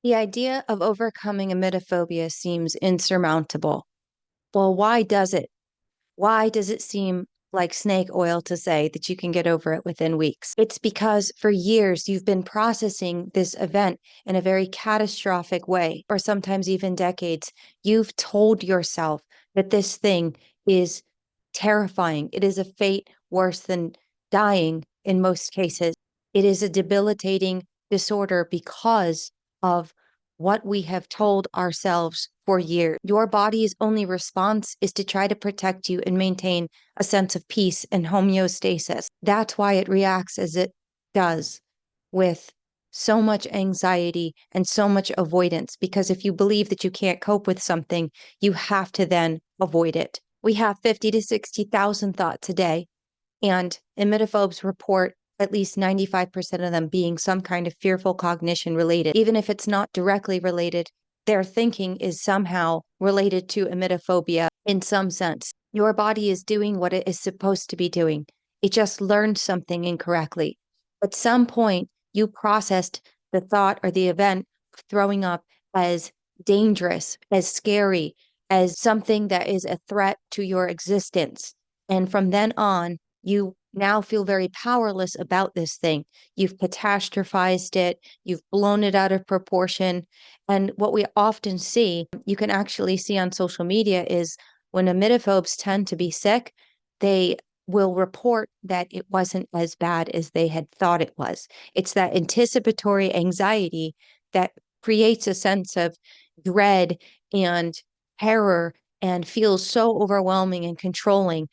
The idea of overcoming emetophobia seems insurmountable. Well, why does it? Why does it seem like snake oil to say that you can get over it within weeks? It's because for years you've been processing this event in a very catastrophic way, or sometimes even decades. You've told yourself that this thing is terrifying. It is a fate worse than dying in most cases. It is a debilitating disorder because of what we have told ourselves for years. Your body's only response is to try to protect you and maintain a sense of peace and homeostasis. That's why it reacts as it does, with so much anxiety and so much avoidance, because if you believe that you can't cope with something, you have to then avoid it. We have 50 to 60,000 thoughts a day, and emetophobes report at least 95% of them being some kind of fearful cognition related. Even if it's not directly related, their thinking is somehow related to emetophobia in some sense. Your body is doing what it is supposed to be doing. It just learned something incorrectly. At some point, you processed the thought or the event of throwing up as dangerous, as scary, as something that is a threat to your existence. And from then on, you now feel very powerless about this thing. You've catastrophized it, you've blown it out of proportion. And what we often see, you can actually see on social media, is when emetophobes tend to be sick, they will report that it wasn't as bad as they had thought it was. It's that anticipatory anxiety that creates a sense of dread and terror and feels so overwhelming and controlling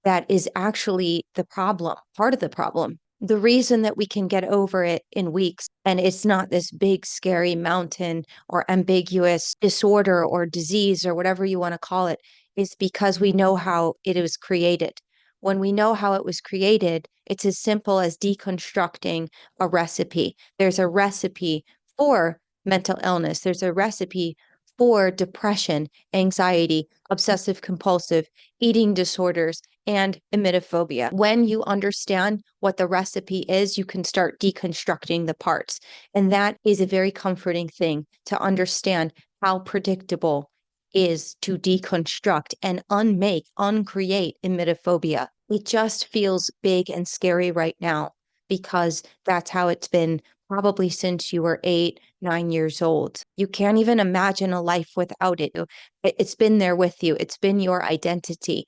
that is actually the problem, part of the problem. The reason that we can get over it in weeks, and it's not this big, scary mountain or ambiguous disorder or disease or whatever you want to call it, is because we know how it was created. When we know how it was created, it's as simple as deconstructing a recipe. There's a recipe for mental illness, there's a recipe for depression, anxiety, obsessive compulsive, eating disorders, and emetophobia. When you understand what the recipe is, you can start deconstructing the parts. And that is a very comforting thing, to understand how predictable is to deconstruct and uncreate emetophobia. It just feels big and scary right now because that's how it's been probably since you were 8, 9 years old. You can't even imagine a life without it. It's been there with you. It's been your identity,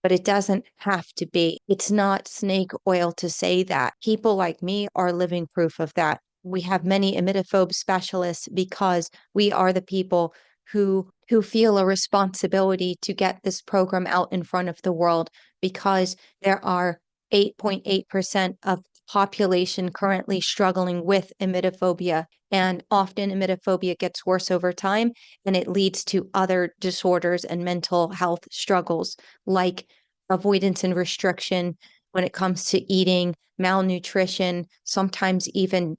but it doesn't have to be. It's not snake oil to say that. People like me are living proof of that. We have many emetophobe specialists because we are the people who feel a responsibility to get this program out in front of the world, because there are 8.8% of population currently struggling with emetophobia, and often emetophobia gets worse over time, and it leads to other disorders and mental health struggles like avoidance and restriction when it comes to eating, malnutrition, sometimes even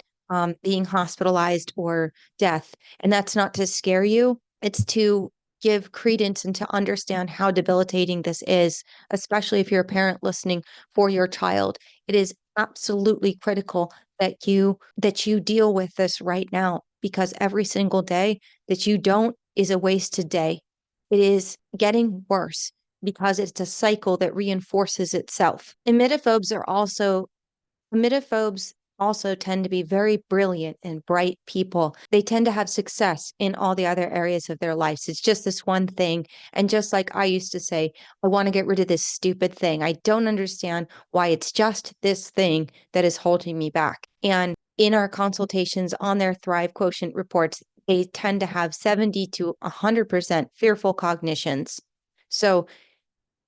being hospitalized or death. And that's not to scare you, it's to give credence and to understand how debilitating this is, especially if you're a parent listening for your child. It is absolutely critical that you deal with this right now, because every single day that you don't is a wasted day. It is getting worse because it's a cycle that reinforces itself. Emetophobes also tend to be very brilliant and bright people. They tend to have success in all the other areas of their lives. It's just this one thing. And just like I used to say, I want to get rid of this stupid thing. I don't understand why it's just this thing that is holding me back. And in our consultations on their Thrive Quotient reports, they tend to have 70 to 100% fearful cognitions. So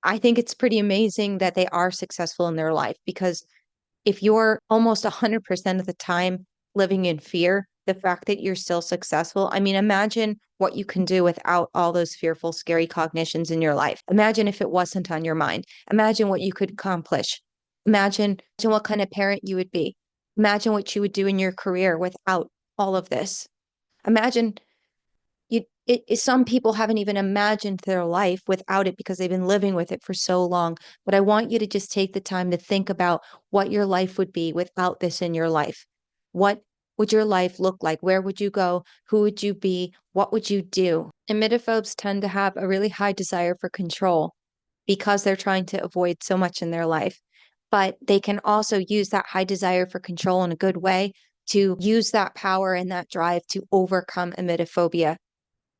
I think it's pretty amazing that they are successful in their life, because if you're almost 100% of the time living in fear, the fact that you're still successful, I mean, imagine what you can do without all those fearful, scary cognitions in your life. Imagine if it wasn't on your mind. Imagine what you could accomplish. Imagine what kind of parent you would be. Imagine what you would do in your career without all of this. Imagine some people haven't even imagined their life without it because they've been living with it for so long. But I want you to just take the time to think about what your life would be without this in your life. What would your life look like? Where would you go? Who would you be? What would you do? Emetophobes tend to have a really high desire for control because they're trying to avoid so much in their life. But they can also use that high desire for control in a good way to use that power and that drive to overcome emetophobia.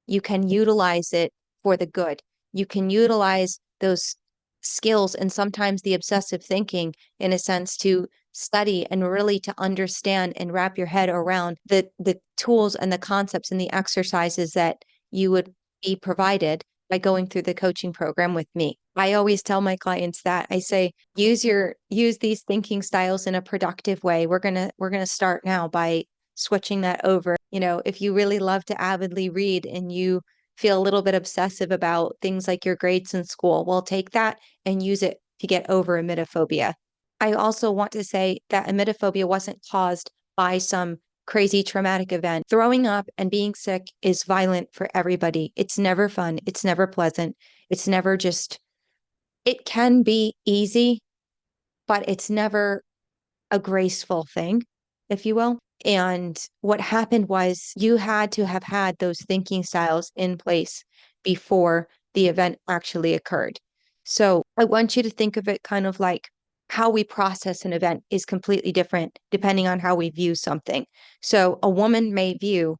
You can utilize it for the good. You can utilize those skills and sometimes the obsessive thinking, in a sense, to study and really to understand and wrap your head around the tools and the concepts and the exercises that you would be provided by going through the coaching program with me. I always tell my clients that. I say, use these thinking styles in a productive way. We're gonna start now by switching that over. If you really love to avidly read and you feel a little bit obsessive about things like your grades in school, well, take that and use it to get over emetophobia. I also want to say that emetophobia wasn't caused by some crazy traumatic event. Throwing up and being sick is violent for everybody. It's never fun. It's never pleasant. It's never just, it can be easy, but it's never a graceful thing, if you will. And what happened was you had to have had those thinking styles in place before the event actually occurred. So I want you to think of it kind of like how we process an event is completely different depending on how we view something. So a woman may view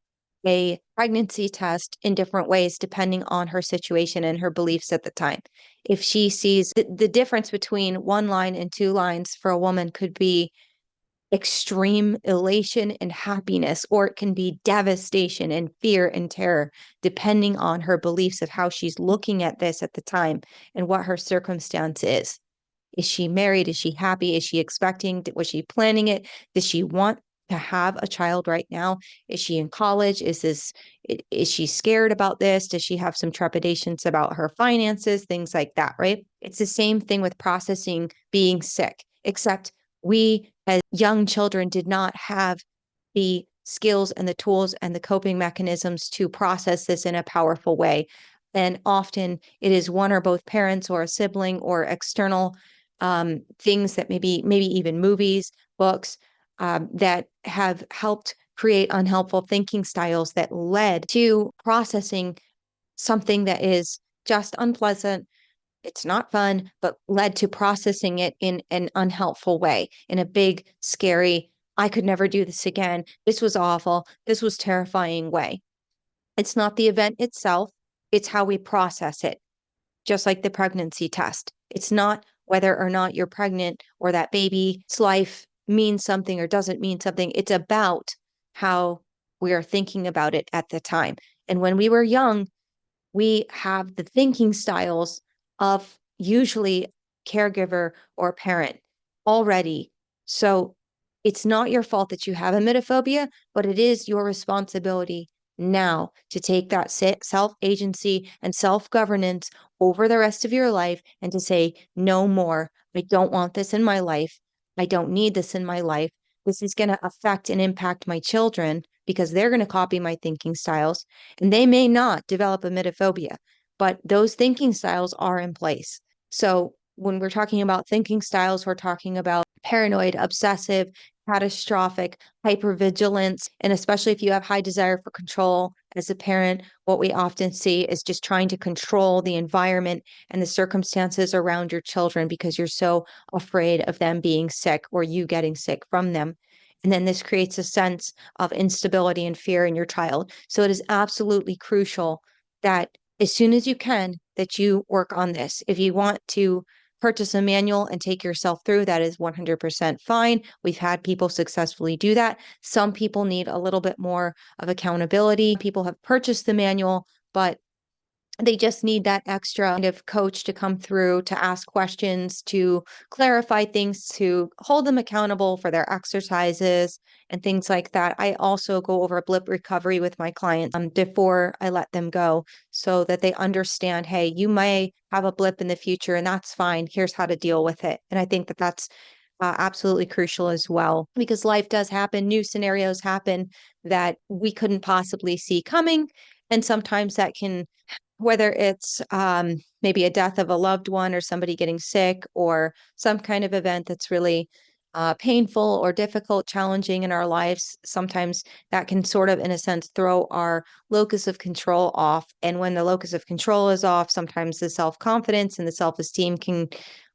a pregnancy test in different ways depending on her situation and her beliefs at the time. If she sees the difference between one line and two lines for a woman could be extreme elation and happiness, or it can be devastation and fear and terror, depending on her beliefs of how she's looking at this at the time and what her circumstance is. Is she married? Is she happy? Is she expecting? Was she planning it? Does she want to have a child right now? Is she in college? Is she scared about this? Does she have some trepidations about her finances? Things like that, right? It's the same thing with processing being sick, except we as young children did not have the skills and the tools and the coping mechanisms to process this in a powerful way. And often it is one or both parents or a sibling or external things that maybe even movies, books that have helped create unhelpful thinking styles that led to processing something that is just unpleasant. It's not fun, but led to processing it in an unhelpful way, in a big, scary, I could never do this again. This was awful. This was terrifying way. It's not the event itself, it's how we process it, just like the pregnancy test. It's not whether or not you're pregnant or that baby's life means something or doesn't mean something. It's about how we are thinking about it at the time. And when we were young, we have the thinking styles of usually caregiver or parent already. So it's not your fault that you have emetophobia, but it is your responsibility now to take that self agency and self governance over the rest of your life and to say, no more. I don't want this in my life. I don't need this in my life. This is going to affect and impact my children because they're going to copy my thinking styles and they may not develop emetophobia, but those thinking styles are in place. So when we're talking about thinking styles, we're talking about paranoid, obsessive, catastrophic, hypervigilance, and especially if you have high desire for control as a parent, what we often see is just trying to control the environment and the circumstances around your children because you're so afraid of them being sick or you getting sick from them. And then this creates a sense of instability and fear in your child. So it is absolutely crucial that as soon as you can, that you work on this. If you want to purchase a manual and take yourself through, that is 100% fine. We've had people successfully do that. Some people need a little bit more of accountability. People have purchased the manual, but they just need that extra kind of coach to come through to ask questions, to clarify things, to hold them accountable for their exercises and things like that. I also go over blip recovery with my clients before I let them go so that they understand, hey, you may have a blip in the future and that's fine. Here's how to deal with it. And I think that that's absolutely crucial as well because life does happen. New scenarios happen that we couldn't possibly see coming. And sometimes that can, whether it's maybe a death of a loved one or somebody getting sick or some kind of event that's really painful or difficult, challenging in our lives, sometimes that can sort of, in a sense, throw our locus of control off. And when the locus of control is off, sometimes the self-confidence and the self-esteem can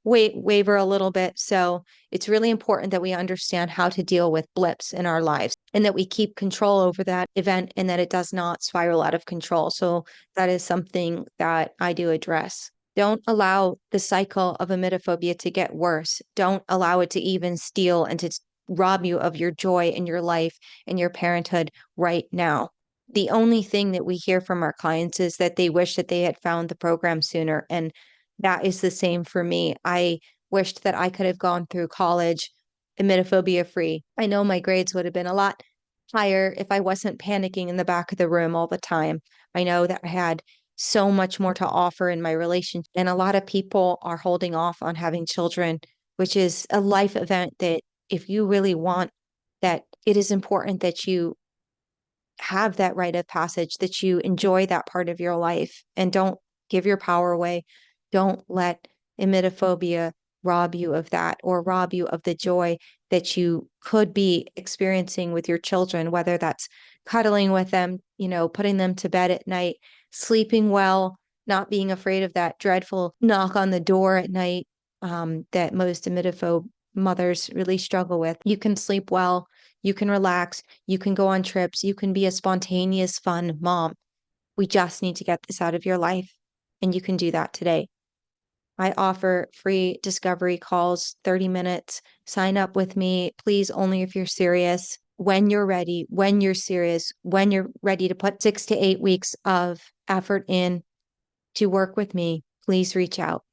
waver a little bit. So it's really important that we understand how to deal with blips in our lives and that we keep control over that event and that it does not spiral out of control. So that is something that I do address. Don't allow the cycle of emetophobia to get worse. Don't allow it to even steal and to rob you of your joy in your life and your parenthood right now. The only thing that we hear from our clients is that they wish that they had found the program sooner. And that is the same for me. I wished that I could have gone through college emetophobia free. I know my grades would have been a lot higher if I wasn't panicking in the back of the room all the time. I know that I had so much more to offer in my relationship. And a lot of people are holding off on having children, which is a life event that if you really want that, it is important that you have that rite of passage, that you enjoy that part of your life and don't give your power away. Don't let emetophobia rob you of that or rob you of the joy that you could be experiencing with your children, whether that's cuddling with them, putting them to bed at night, sleeping well, not being afraid of that dreadful knock on the door at night that most emetophobe mothers really struggle with. You can sleep well, you can relax, you can go on trips, you can be a spontaneous, fun mom. We just need to get this out of your life, and you can do that today. I offer free discovery calls, 30 minutes. Sign up with me, please, only if you're serious. When you're ready, when you're serious, when you're ready to put 6 to 8 weeks of effort in to work with me, please reach out.